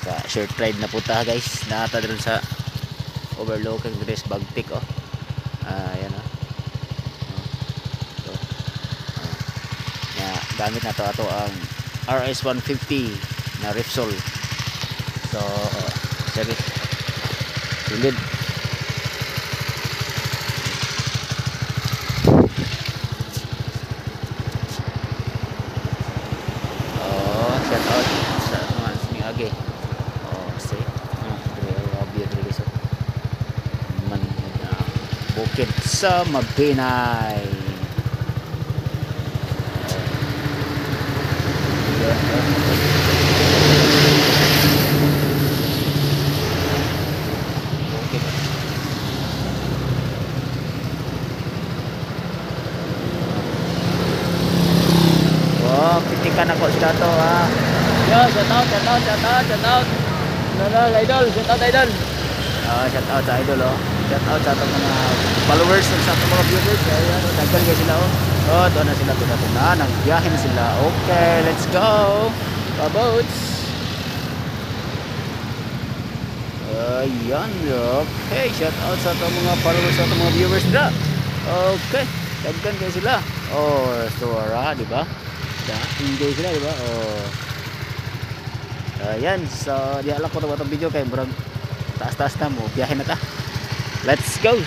Naka short ride na punta guys. Nata doon sa overlooking Dres Bagtik oh. Ayan oh. So, gamit na to ato ang RS150 na Repsol. So sige. Silid. Shout out sa mga agi. See. So, man bukid sa Mabinay. Pitikan ako sila to ha. Yo, shout out. Idol, shout out idol. Shout out sa idol oh. Shout out sa atong mga followers sa atong mga viewers. Ayan, dagdag guys sila oh. Doon na sila tuna. Nagbiyahe na sila. Okay, let's go. Paboats. Ayan, okay. Shout out sa atong mga followers sa atong mga viewers na. Okay, dagdag guys sila. Stora, di ba? Enjoy sila, diba? Ayan, so di alam ko ito video kay murag taas-taas na mo, biyahe na ta. Let's go!